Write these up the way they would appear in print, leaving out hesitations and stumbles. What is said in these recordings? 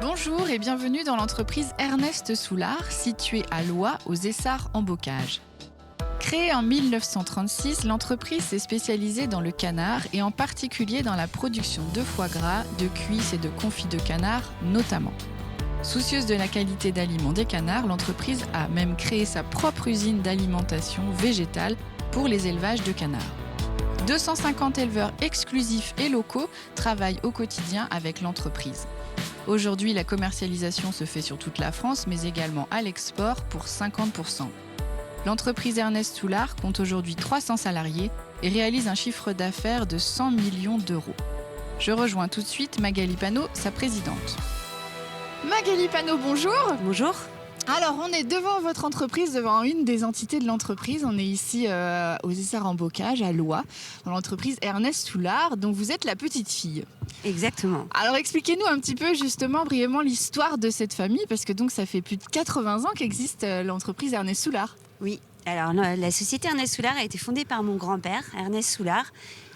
Bonjour et bienvenue dans l'entreprise Ernest Soulard, située à Loie, aux Essarts-en-Bocage. Créée en 1936, l'entreprise s'est spécialisée dans le canard et en particulier dans la production de foie gras, de cuisses et de confits de canard notamment. Soucieuse de la qualité d'aliments des canards, l'entreprise a même créé sa propre usine d'alimentation végétale pour les élevages de canards. 250 éleveurs exclusifs et locaux travaillent au quotidien avec l'entreprise. Aujourd'hui, la commercialisation se fait sur toute la France, mais également à l'export pour 50%. L'entreprise Ernest Soulard compte aujourd'hui 300 salariés et réalise un chiffre d'affaires de 100 millions d'euros. Je rejoins tout de suite Magali Panot, sa présidente. Magali Panot, bonjour. Bonjour. Alors, on est devant votre entreprise, devant une des entités de l'entreprise. On est ici aux Essarts-en-Bocage, à Loie, dans l'entreprise Ernest Soulard, dont vous êtes la petite fille. Exactement. Alors, expliquez-nous un petit peu, justement, brièvement, l'histoire de cette famille, parce que donc ça fait plus de 80 ans qu'existe l'entreprise Ernest Soulard. Oui, alors la société Ernest Soulard a été fondée par mon grand-père, Ernest Soulard,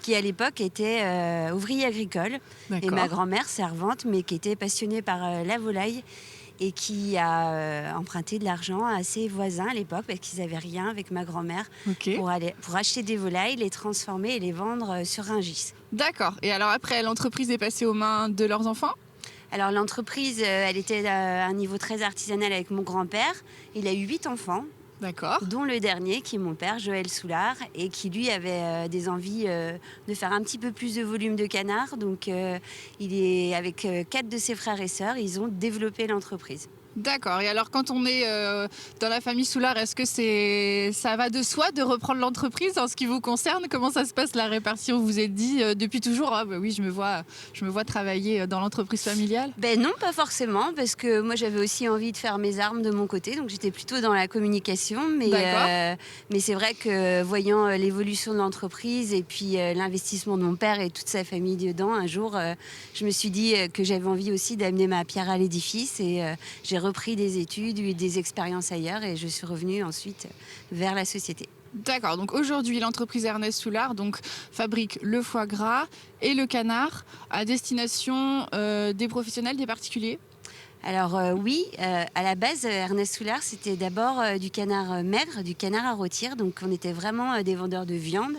qui à l'époque était ouvrier agricole. D'accord. Et ma grand-mère, servante, mais qui était passionnée par la volaille et qui a emprunté de l'argent à ses voisins à l'époque, parce qu'ils n'avaient rien avec ma grand-mère, Ok. pour acheter des volailles, les transformer et les vendre sur Rungis. D'accord. Et alors après, l'entreprise est passée aux mains de leurs enfants ? Alors l'entreprise, elle était à un niveau très artisanal avec mon grand-père. Il a eu 8 enfants. D'accord. Dont le dernier, qui est mon père, Joël Soulard, et qui lui avait des envies de faire un petit peu plus de volume de canard. Donc il est avec 4 de ses frères et sœurs, ils ont développé l'entreprise. D'accord. Et alors, quand on est dans la famille Soulard, est-ce que ça va de soi de reprendre l'entreprise en ce qui vous concerne ? Comment ça se passe la répartition ? Vous vous êtes dit depuis toujours, oui, je me vois travailler dans l'entreprise familiale ? Ben non, pas forcément, parce que moi j'avais aussi envie de faire mes armes de mon côté, donc j'étais plutôt dans la communication. Mais c'est vrai que voyant l'évolution de l'entreprise et puis l'investissement de mon père et toute sa famille dedans, un jour, je me suis dit que j'avais envie aussi d'amener ma pierre à l'édifice et j'ai repris des études, eu des expériences ailleurs et je suis revenue ensuite vers la société. D'accord, donc aujourd'hui l'entreprise Ernest Soulard fabrique le foie gras et le canard à destination des professionnels, des particuliers ? Alors oui, à la base, Ernest Soulard, c'était d'abord du canard maigre, du canard à rôtir. Donc on était vraiment des vendeurs de viande.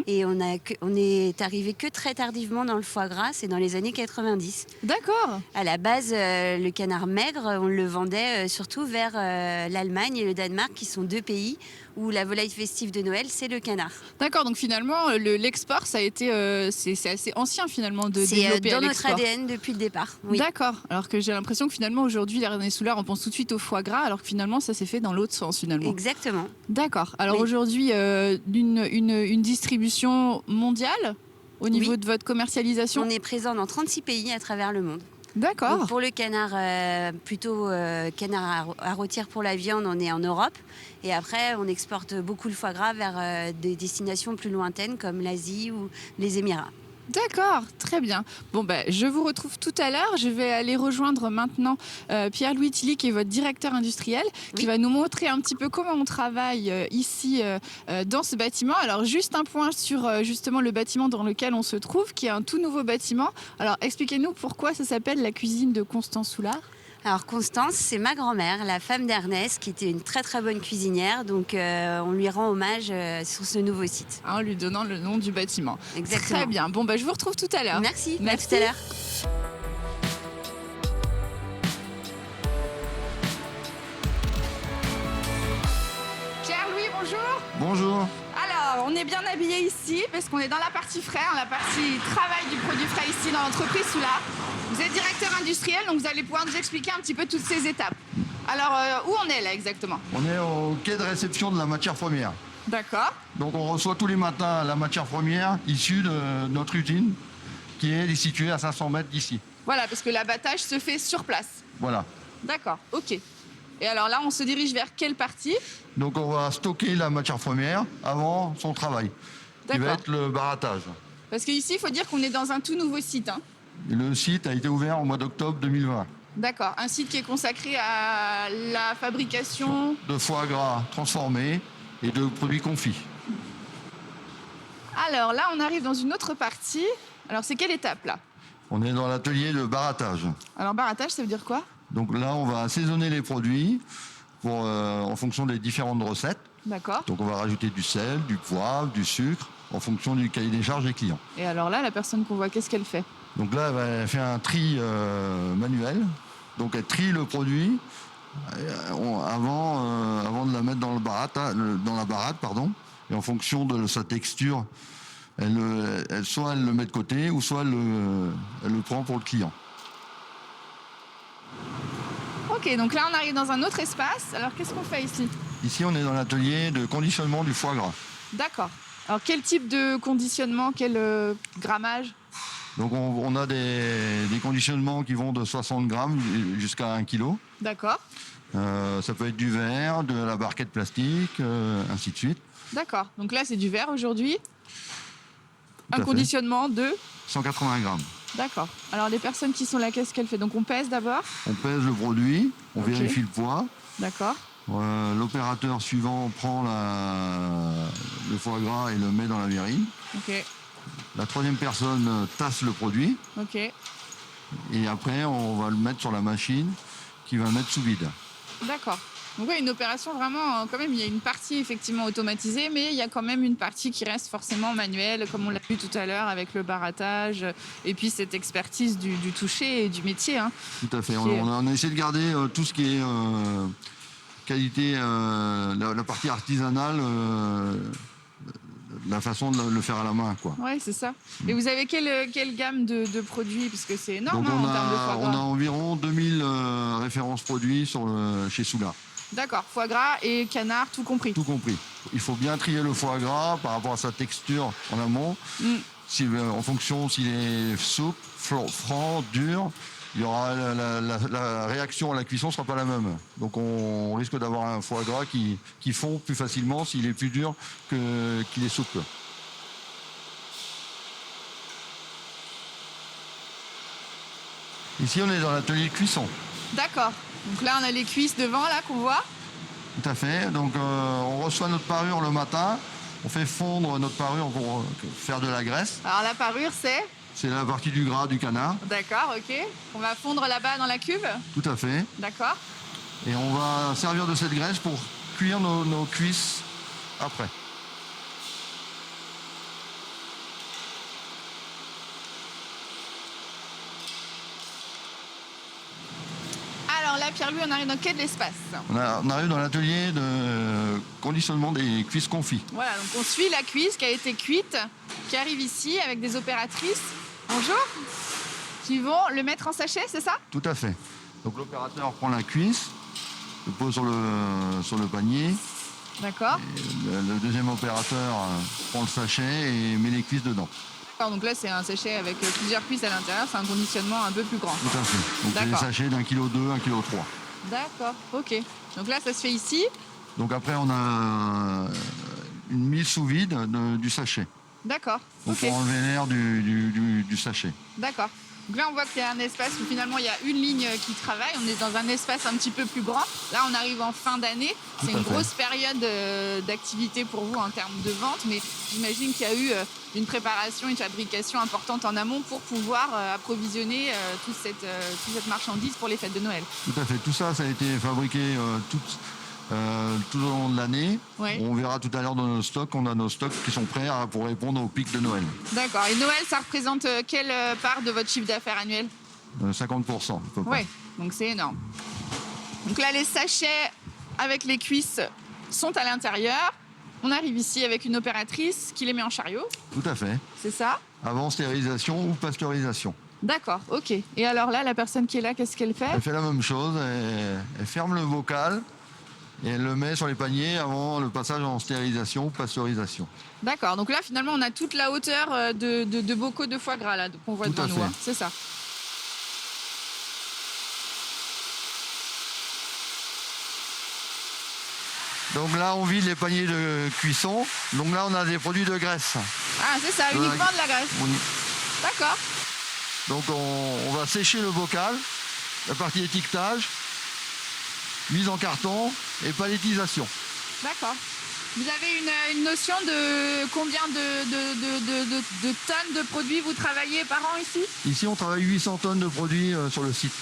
Et on est arrivé que très tardivement dans le foie gras, c'est dans les années 90. D'accord. À la base, le canard maigre, on le vendait surtout vers l'Allemagne et le Danemark, qui sont 2 pays où la volaille festive de Noël, c'est le canard. D'accord, donc finalement, l'export, ça a été, c'est assez ancien finalement de développer C'est dans à notre l'export. ADN depuis le départ. Oui. D'accord, alors que j'ai l'impression que finalement aujourd'hui, Ernest Soulard, on pense tout de suite au foie gras, alors que finalement ça s'est fait dans l'autre sens finalement. Exactement. D'accord, alors Oui. aujourd'hui, une distribution mondiale au niveau Oui. de votre commercialisation ? On est présent dans 36 pays à travers le monde. D'accord. Donc pour le canard, plutôt canard à rôtir pour la viande, on est en Europe. Et après, on exporte beaucoup le foie gras vers des destinations plus lointaines comme l'Asie ou les Émirats. D'accord, très bien. Bon, je vous retrouve tout à l'heure. Je vais aller rejoindre maintenant Pierre-Louis Tilly, qui est votre directeur industriel, qui Oui. va nous montrer un petit peu comment on travaille ici dans ce bâtiment. Alors, juste un point sur justement le bâtiment dans lequel on se trouve, qui est un tout nouveau bâtiment. Alors, expliquez-nous pourquoi ça s'appelle la cuisine de Constance Soulard. Alors Constance, c'est ma grand-mère, la femme d'Ernest, qui était une très très bonne cuisinière. Donc on lui rend hommage sur ce nouveau site. En lui donnant le nom du bâtiment. Exactement. Très bien. Bon, je vous retrouve tout à l'heure. Merci. Merci. À tout à l'heure. Pierre-Louis, bonjour. Bonjour. Alors, on est bien habillé ici parce qu'on est dans la partie frais, la partie travail du produit frais ici dans l'entreprise Soulard. Vous êtes directeur industriel, donc vous allez pouvoir nous expliquer un petit peu toutes ces étapes. Alors, où on est là exactement ? On est au quai de réception de la matière première. D'accord. Donc on reçoit tous les matins la matière première issue de notre usine qui est située à 500 mètres d'ici. Voilà, parce que l'abattage se fait sur place. Voilà. D'accord, ok. Et alors là, on se dirige vers quelle partie ? Donc on va stocker la matière première avant son travail, qui va D'accord. être le barattage. Parce qu'ici, il faut dire qu'on est dans un tout nouveau site. Le site a été ouvert au mois d'octobre 2020. D'accord, un site qui est consacré à la fabrication. De foie gras transformé et de produits confits. Alors là, on arrive dans une autre partie. Alors, c'est quelle étape là ? On est dans l'atelier de barattage. Alors barattage, ça veut dire quoi? Donc là, on va assaisonner les produits en fonction des différentes recettes. D'accord. Donc on va rajouter du sel, du poivre, du sucre, en fonction du cahier des charges des clients. Et alors là, la personne qu'on voit, qu'est-ce qu'elle fait? Donc là, elle fait un tri manuel. Donc elle trie le produit avant de la mettre dans la baratte, pardon. Et en fonction de sa texture, soit elle le met de côté, ou soit elle le prend pour le client. Ok, donc là on arrive dans un autre espace. Alors qu'est-ce qu'on fait ici? Ici, on est dans l'atelier de conditionnement du foie gras. D'accord. Alors quel type de conditionnement, quel grammage? Donc on a des conditionnements qui vont de 60 grammes jusqu'à 1 kg. D'accord. Ça peut être du verre, de la barquette plastique, ainsi de suite. D'accord. Donc là c'est du verre aujourd'hui. Tout Un à conditionnement de... 180 grammes. D'accord. Alors les personnes qui sont là, qu'est-ce qu'elles font? Donc on pèse d'abord. On pèse le produit, on Ok. vérifie le poids. D'accord. L'opérateur suivant prend le foie gras et le met dans la verrine. Ok. La troisième personne tasse le produit Ok. et après on va le mettre sur la machine qui va mettre sous vide. D'accord. Donc oui, une opération vraiment, quand même, il y a une partie effectivement automatisée, mais il y a quand même une partie qui reste forcément manuelle, comme on l'a vu tout à l'heure avec le barattage, et puis cette expertise du toucher et du métier. Hein. Tout à fait. Qui est- On a essayé de garder tout ce qui est qualité, la partie artisanale, la façon de le faire à la main, quoi. Ouais, c'est ça. Et vous avez quelle gamme de produits? Parce que c'est énorme Donc hein, en termes de foie on a gras. environ 2000 références produits chez Soula. D'accord, foie gras et canard, tout compris. Tout compris. Il faut bien trier le foie gras par rapport à sa texture en amont. En fonction s'il est souple, franc, dur, il y aura la réaction à la cuisson ne sera pas la même. Donc on risque d'avoir un foie gras qui fond plus facilement s'il est plus dur qu'il est souple. Ici on est dans l'atelier de cuisson. D'accord. Donc là, on a les cuisses devant, là, qu'on voit. Tout à fait. Donc on reçoit notre parure le matin. On fait fondre notre parure pour faire de la graisse. Alors la parure, c'est... C'est la partie du gras du canard. D'accord, ok. On va fondre là-bas dans la cuve. Tout à fait. D'accord. Et on va servir de cette graisse pour cuire nos cuisses après. Alors là, Pierre-Louis, on arrive dans quel espace? On arrive dans l'atelier de conditionnement des cuisses confits. Voilà, donc on suit la cuisse qui a été cuite, qui arrive ici avec des opératrices. Bonjour. Qui vont le mettre en sachet, c'est ça? Tout à fait. Donc l'opérateur prend la cuisse, le pose sur le panier. D'accord. Le deuxième opérateur prend le sachet et met les cuisses dedans. D'accord, donc là, c'est un sachet avec plusieurs cuisses à l'intérieur. C'est un conditionnement un peu plus grand. Tout à fait. Donc c'est des D'accord. sachets d'1,2 kg, 1,3 kg. D'accord, ok. Donc là, ça se fait ici. Donc après on a une mise sous vide du sachet. D'accord, Donc ok. pour enlever l'air du sachet. D'accord. Donc là, on voit qu'il y a un espace où finalement il y a une ligne qui travaille. On est dans un espace un petit peu plus grand. Là, on arrive en fin d'année. C'est Tout à une fait. grosse période d'activité pour vous en termes de vente, mais j'imagine qu'il y a eu une préparation, une fabrication importante en amont pour pouvoir approvisionner toute cette marchandise pour les fêtes de Noël. Tout à fait. Tout ça, ça a été fabriqué tout au long de l'année. Ouais. On verra tout à l'heure dans nos stocks. On a nos stocks qui sont prêts pour répondre au pic de Noël. D'accord. Et Noël, ça représente quelle part de votre chiffre d'affaires annuel? 50% à peu près. Oui, donc c'est énorme. Donc là, les sachets avec les cuisses sont à l'intérieur. On arrive ici avec une opératrice qui les met en chariot, Tout à fait. c'est ça? Avant stérilisation ou pasteurisation. D'accord, ok. Et alors là, la personne qui est là, qu'est-ce qu'elle fait? Elle fait la même chose. Elle ferme le bocal et elle le met sur les paniers avant le passage en stérilisation ou pasteurisation. D'accord, donc là, finalement, on a toute la hauteur de bocaux de foie gras là, qu'on voit Tout à devant nous. fait. Hein. C'est ça. Donc là, on vide les paniers de cuisson. Donc là, on a des produits de graisse. Ah, c'est ça, Voilà. uniquement de la graisse. D'accord. Donc on va sécher le bocal, la partie étiquetage, mise en carton et palettisation. D'accord. Vous avez une notion de combien de tonnes de produits vous travaillez par an ici? Ici, on travaille 800 tonnes de produits sur le site.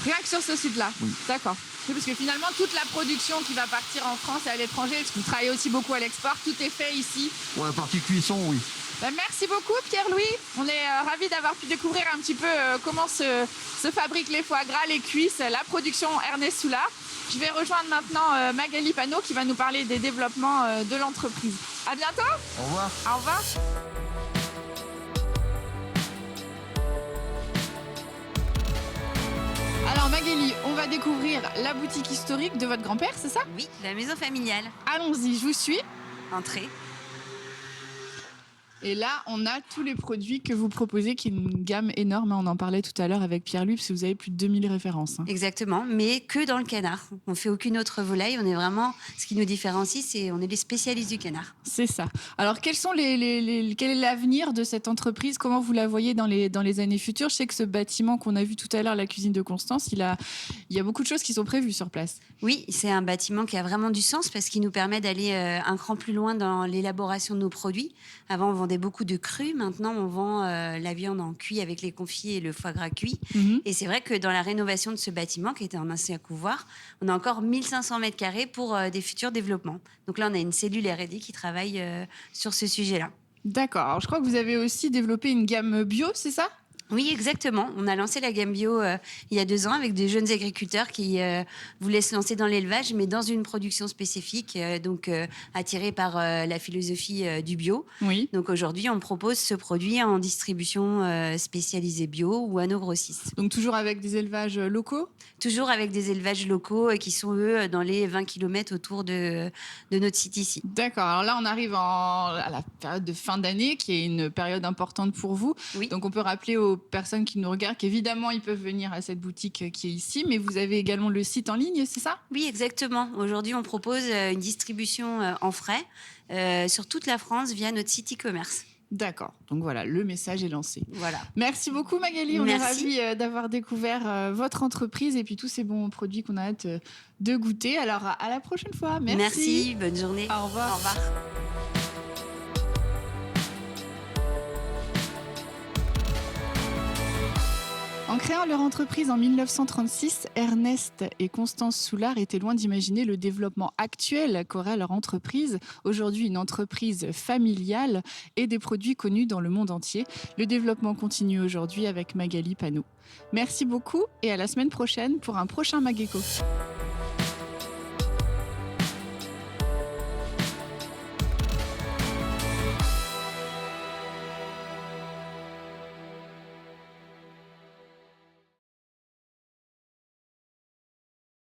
Rien que sur ce site-là? Oui. D'accord. Oui, parce que finalement, toute la production qui va partir en France et à l'étranger, parce que vous travaillez aussi beaucoup à l'export, tout est fait ici. Pour la partie cuisson, oui. Merci beaucoup Pierre-Louis. On est ravis d'avoir pu découvrir un petit peu comment se fabriquent les foie gras, les cuisses, la production Ernest Soulard. Je vais rejoindre maintenant Magali Panot qui va nous parler des développements de l'entreprise. À bientôt. Au revoir. Au revoir. Alors Magali, on va découvrir la boutique historique de votre grand-père, c'est ça? Oui, la maison familiale. Allons-y, je vous suis. Entrée. Et là, on a tous les produits que vous proposez, qui est une gamme énorme. On en parlait tout à l'heure avec Pierre-Louis, parce que vous avez plus de 2000 références. Exactement, mais que dans le canard. On ne fait aucune autre volaille. On est vraiment, ce qui nous différencie, c'est on est les spécialistes du canard. C'est ça. Alors, quel est l'avenir de cette entreprise? Comment vous la voyez dans les années futures? Je sais que ce bâtiment qu'on a vu tout à l'heure, la cuisine de Constance, il y a beaucoup de choses qui sont prévues sur place. Oui, c'est un bâtiment qui a vraiment du sens parce qu'il nous permet d'aller un cran plus loin dans l'élaboration de nos produits. Avant, on vendait beaucoup de crus. Maintenant, on vend la viande en cuit avec les confits et le foie gras cuit. Et c'est vrai que dans la rénovation de ce bâtiment, qui était un ancien couvoir, on a encore 1500 mètres carrés pour des futurs développements. Donc là, on a une cellule R&D qui travaille sur ce sujet-là. D'accord. Alors, je crois que vous avez aussi développé une gamme bio, c'est ça? Oui, exactement. On a lancé la gamme bio il y a 2 ans avec des jeunes agriculteurs qui voulaient se lancer dans l'élevage, mais dans une production spécifique, attirés par la philosophie du bio. Oui. Donc aujourd'hui, on propose ce produit en distribution spécialisée bio ou à nos grossistes. Donc toujours avec des élevages locaux? Toujours avec des élevages locaux qui sont, eux, dans les 20 km autour de notre site ici. D'accord. Alors là, on arrive à la période de fin d'année, qui est une période importante pour vous. Oui. Donc on peut rappeler aux personnes qui nous regardent qu'évidemment, ils peuvent venir à cette boutique qui est ici, mais vous avez également le site en ligne, c'est ça? Oui, exactement. Aujourd'hui, on propose une distribution en frais sur toute la France via notre site e-commerce. D'accord. Donc voilà, le message est lancé. Voilà. Merci beaucoup Magali. On Merci. est ravis d'avoir découvert votre entreprise et puis tous ces bons produits qu'on a hâte de goûter. Alors à la prochaine fois. Merci. Merci. Bonne journée. Au revoir. Au revoir. En créant leur entreprise en 1936, Ernest et Constance Soulard étaient loin d'imaginer le développement actuel qu'aurait leur entreprise. Aujourd'hui, une entreprise familiale et des produits connus dans le monde entier. Le développement continue aujourd'hui avec Magali Panot. Merci beaucoup et à la semaine prochaine pour un prochain Mageco.